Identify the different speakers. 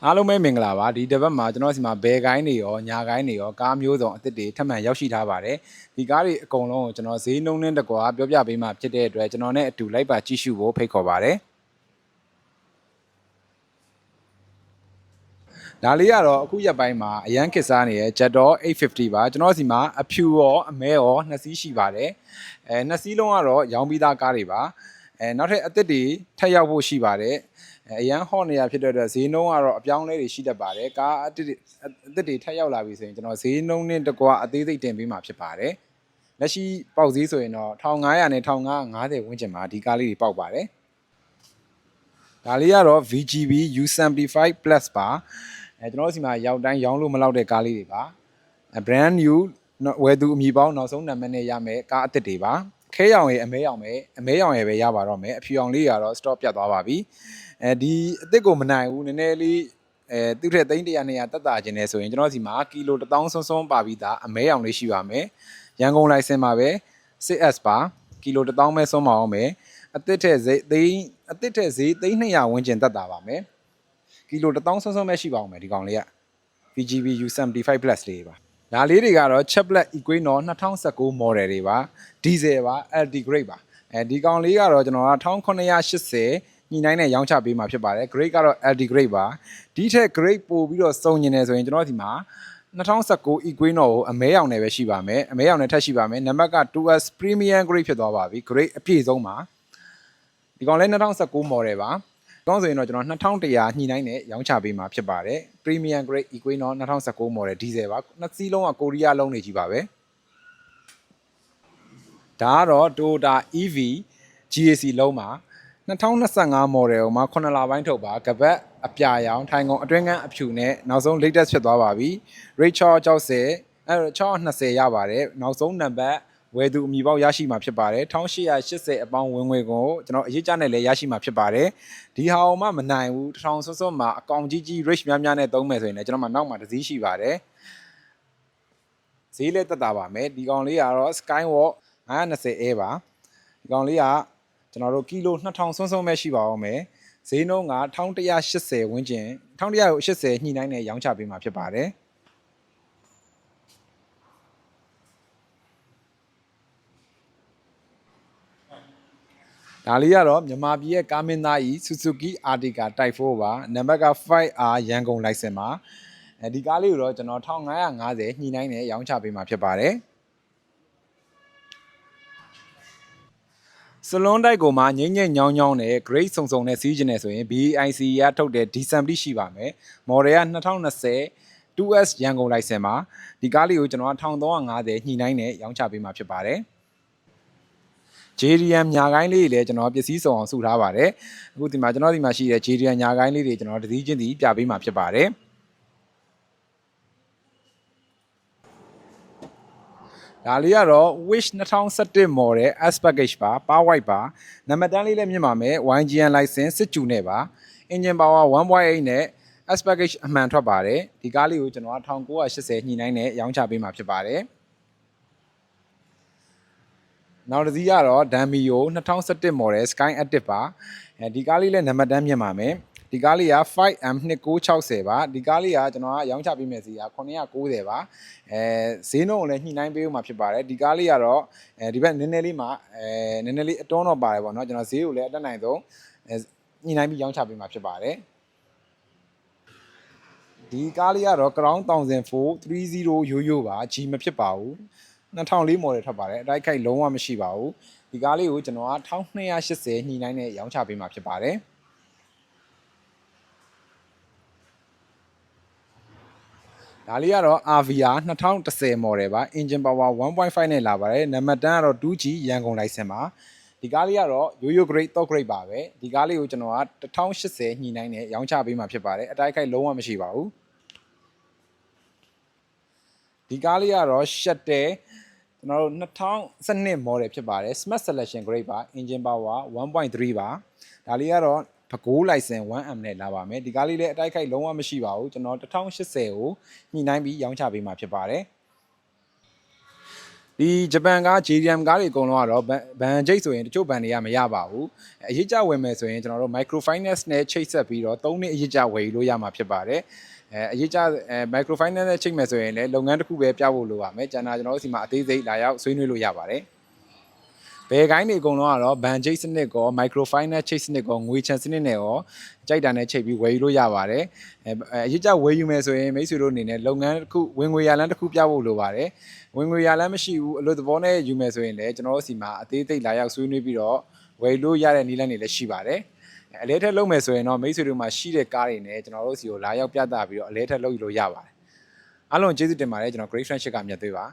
Speaker 1: အားလုံးပဲမင်္ဂလာပါဒီတစ်ပတ်မှာကျွန်တော်စီမှာဘယ်ကိုင်းတွေရောညာကိုင်းတွေရောကားမျိုးစုံအသစ်တွေထပ်မံရောက်ရှိထားပါတယ်ဒီကားတွေအကုန်လုံးကိုကျွန်တော်ဈေးနှုန်းနဲ့တကွာပြောပြပေးမှဖြစ်တဲ့အတွက်ကျွန်တော်နဲ့အတူလိုက်ပါကြည့်ရှုဖို့ဖိတ်ခေါ်ပါတယ်ဒါလေးကတော့အခုရက်ပိုင်းမှာအရန်ခစ်စားနေတဲ့ Jador 850ပါကျွန်တော်စီမှာအဖြူရောအမဲရောနှစ်စီးရှိပါတယ်နှစ်စီးလုံးကတော့ရောင်းပြီးသားကားတွေပါနောက်ထပ်အသစ်တွေထပ်ရောက်ဖို့ရှိပါတယ်အရန်ဟော့နေရဖြစ်တဲ့အတွက်ဈေးနှုန်းကတော့အပြောင်းလဲတွေရှိတတ်ပါတယ်ကားအသစ်တွေထပ်ရောက်လာပြီဆိုရင်ကျွန်တော်ဈေးနှုန်းနဲ့တကွာအသေးစိတ်တင်ပေးမှာဖြစ်ပါတယ်လက်ရှိပေါက်ဈေးဆိုရင်တော့1500နဲ့1550ဝန်းကျင်မှာဒီကားလေးတွေပေါက်ပါတယ်ဒါလေးကတော့ VGB U75 Plus ပါကျွန်တော်တို့စီမှာရောက်တိုင်းရောင်းလို့မလောက်တဲ့ကားလေးတွေပါ brand new ဝယ်သူအမည်ပေါင်းနောက်ဆုံးနံပါတ်နဲ့ရမယ်ကားအသစ်တွေပါခဲရောင်ရဲ့အမဲရောင်ရဲ့ပဲရပါတော့မယ်အဖြူရောင်လေးကတော့ stop ပြတ်သွားပါပြီဒီအသစ်ကိုမနိုင်ဘူးနည်းနည်းလေးသူ့ထက်300 200တက်တာခြင်းနေဆိုရင်ကျွန်တော်စီမှာကီလို1000စွန်းစွန်းပါပြီးသားအမဲရောင်လေးရှိပါမယ်ရန်ကုန်လိုင်စင်မှာပဲ 6S ပါကီလို1000ပဲစွန်းပါအောင်မယ်အသစ်ထက်ဈေး300ဝန်းကျင်တက်တာပါမယ်ကီလို1000စွန်းစွန်းပဲရှိပါအောင်မယ်ဒီကောင်လေးက VGB U75 Plus လေးပါဒါလေးတွေကတော့ Chevrolet Equinox 2019 model တွေပါဒီဇယ်ပါ LT grade ပါဒီကောင်လေးကတော့ကျွန်တော်က1980ညှိနှိုင်းနဲ့ရောင်းချပေးမှာဖြစ်ပါတယ် grade ကတော့ LT grade ပါဒီထက် grade ပို့ပြီးတော့စုံညင်နေဆိုရင်ကျွန်တော်ဒီမှာ2019 Equinox ကိုအမဲရောင်နဲ့ပဲရှိပါမယ်အမဲရောင်နဲ့ထပ်ရှိပါမယ်နံပါတ်က 2S Premium grade ဖြစ်သွားပါပြီ grade အပြည့်ဆုံးပါဒီကောင်လည်း2019 model ပါကောင်းဆိုရင်တော့ကျွန်တော်2100ညှိနှိုင်းနဲ့ရောင်းချပေးမှာဖြစ်ပါတယ် Premium Grade Equinox 2019 model diesel ပါနှစ်စီးလုံးကကိုရီးယားလုံးနေကြီးပါပဲဒါကတော့ Toyota EV GAC လုံးပါ2025 model မှာ9လပိုင်းထုတ်ပါကပတ်အပြာရောင်ထိုင်ကုန်အတွင်းကန်းအဖြူနဲ့နောက်ဆုံး latest ဖြစ်သွားပါပြီ rate 660620ရပါတယ်နောက်ဆုံးနံပါတ်ဝယ်သူအမည်ပေါက်ရရှိမှာဖြစ်ပါတယ်1880အပေါင်းဝင်ငွေကိုကျွန်တော်အရေးကြနဲ့လည်းရရှိမှာဖြစ်ပါတယ်ဒီဟာအောင်မှမနိုင်ဘူး1000စွန်းစွန်းမှာအကောင်ကြီး rate များများနဲ့သုံးမယ်ဆိုရင်လည်းကျွန်တော်မှနောက်မှာတစ်စီးရှိပါတယ်ဈေးလည်းတက်တာပါမယ်ဒီကောင်လေးကတော့ Skywalk 920A ပါဒီကောင်လေးကကျွန်တော်တို့ကီလို2000စွန်းစွန်းပဲရှိပါအောင်မယ်ဈေးနှုန်းက1180ဝန်းကျင်1180ညှိနှိုင်းနဲ့ရောင်းချပေးမှာဖြစ်ပါတယ်ဒါလေးကတော့မြန်မာပြည်ရဲ့ကားမင်းသားကြီး Suzuki Artica Type 4ပါနံပါတ်က 5R ရန်ကုန်လိုင်စင်ပါဒီကားလေးကိုတော့ကျွန်တော်1550ညှိနှိုင်းနဲ့ရောင်းချပေးမှာဖြစ်ပါတယ်စလွန်တိုက်ကိုမှငိမ့်ငိမ့်ညောင်းညောင်းနဲ့ grade စုံစုံနဲ့စီးကျင်နေဆိုရင် BIC ရထုတ်တဲ့ December ရှိပါမယ် model က2020 2S ရန်ကုန်လိုင်စင်ပါဒီကားလေးကိုကျွန်တော်1350ညှိနှိုင်းနဲ့ရောင်းချပေးမှာဖြစ်ပါတယ်JDM ညာကိုင်းလေးတွေလည်းကျွန်တော်ပစ္စည်းစုံအောင်စုထားပါတယ်အခုဒီမှာကျွန်တော်ဒီမှာရှိတဲ့ JDM ညာကိုင်းလေးတွေကျွန်တော်တစည်းချင်းစီပြပေးမှာဖြစ်ပါတယ်ဒါလေးကတော့ Wish 2017 model S package ပါ Power White ပါနံပါတ်တန်းလေးလည်းမြင်ပါမယ် YGN license စစ်ကျူနဲ့ပါ engine power 1.8နဲ့ S package အမှန်ထွက်ပါတယ်ဒီကားလေးကိုကျွန်တော်1980ညှိနှိုင်းနဲ့ရောင်းချပေးမှာဖြစ်ပါတယ်နောက်တစ်စီးကတော့ Damio 2017 model Sky Active ပါဒီကားလေးလည်းနံပါတ်တန်းမြင်ပါမယ်ဒီကားလေးက 5M2960 ပါဒီကားလေးကကျွန်တော်ကရောင်းချပေးမယ်စီက990ပါဈေးနှုန်းကိုလည်းညှိနှိုင်းပေးဦးမှာဖြစ်ပါတယ်ဒီကားလေးကတော့ဒီဘက်နည်းနည်းလေးမှာနည်းနည်းလေးအတွန်းတော့ပါတယ်ပေါ့နော်ကျွန်တော်ဈေးကိုလည်းအတက်နိုင်ဆုံးညှိနှိုင်းပြီးရောင်းချပေးမှာဖြစ်ပါတယ်ဒီကားလေးကတော့ Crown 100430ရိုးရိုးပါ G မဖြစ်ပါဘူး2004 model ထွက်ပါတယ်အတိုက်ခိုက်လုံးဝမရှိပါဘူးဒီကားလေးကိုကျွန်တော်က1280ညှိနှိုင်းနဲ့ရောင်းချပေးမှာဖြစ်ပါတယ်ဒါလေးကတော့ RVR 2010 model ပါ engine power 1.5 နဲ့လာပါတယ်နံပါတ်တန်းကတော့ 2G ရန်ကုန်လိုင်စင်ပါဒီကားလေးကတော့ရိုးရိုး grade top grade ပါပဲဒီကားလေးကိုကျွန်တော်က1080ညှိနှိုင်းနဲ့ရောင်းချပေးမှာဖြစ်ပါတယ်အတိုက်ခိုက်လုံးဝမရှိပါဘူးဒီကားလေးကတော့ Shuttle ကျွန်တော်တို့2012 model ဖြစ်ပါတယ် Smart Selection grade ပါ engine power 1.3 ပါဒါလေးကတော့ပကိုးလိုင်စင် 1M နဲ့လာပါမယ်ဒီကားလေးလည်းအတိုက်ခိုက်လုံးဝမရှိပါဘူးကျွန်တော်1080ကိုညှိနှိုင်းပြီးရောင်းချပေးမှာဖြစ်ပါတယ် ဒီဂျပန်ကား JDM ကားတွေအကုန်လုံးကတော့ဘန်ချိတ်ဆိုရင်တချို့ဘန်တွေကမရပါဘူးအရေးကြဝယ်မယ်ဆိုရင်ကျွန်တော်တို့ microfinance နဲ့ချိတ်ဆက်ပြီးတော့3နှစ်အရေးကြဝယ်ယူလို့ရမှာဖြစ်ပါတယ်အရေးကြmicrofinance နဲ့ချိတ်မယ်ဆိုရင်လည်းလုပ်ငန်းတစ်ခုပဲပြဖို့လိုပါမယ်ကျန်တာကျွန်တော်တို့စီမှာအသေးစိတ်လာရောက်ဆွေးနွေးလို့ရပါတယ်ဘယ်ကိုင်းတွေအကုန်လုံးကတော့ဘန်ချိတ်စနစ်ကော microfinance ချိတ်စနစ်ကောငွေချမ်းစနစ်နဲ့ရောကြိုက်တာနဲ့ချိတ်ပြီးဝယ်ယူလို့ရပါတယ်အရေးကြဝယ်ယူမယ်ဆိုရင်မိတ်ဆွေတို့အနေနဲ့လုပ်ငန်းတစ်ခုဝင်ငွေရလမ်းတစ်ခုပြဖို့လိုပါတယ်ဝင်ငွေရလမ်းမရှိဘူးအလို့သဘောနဲ့ယူမယ်ဆိုရင်လည်းကျွန်တော်တို့စီမှာအသေးစိတ်လာရောက်ဆွေးနွေးပြီးတော့ဝယ်လို့ရတဲ့နည်းလမ်းတွေလည်းရှိပါတယ်အလဲထက်လုပ်မယ်ဆိုရင်တော့မိတ်ဆွေတို့မှာရှိတဲ့ကားတွေနဲ့ကျွန်တော်တို့စီကိုလာရောက်ပြသပြီးတော့အလဲထက်လုပ်ယူလို့ရပါတယ်အားလုံးကျေးဇူးတင်ပါတယ်ကျွန်တော် Great Friendship ကမြတ်သေးပါ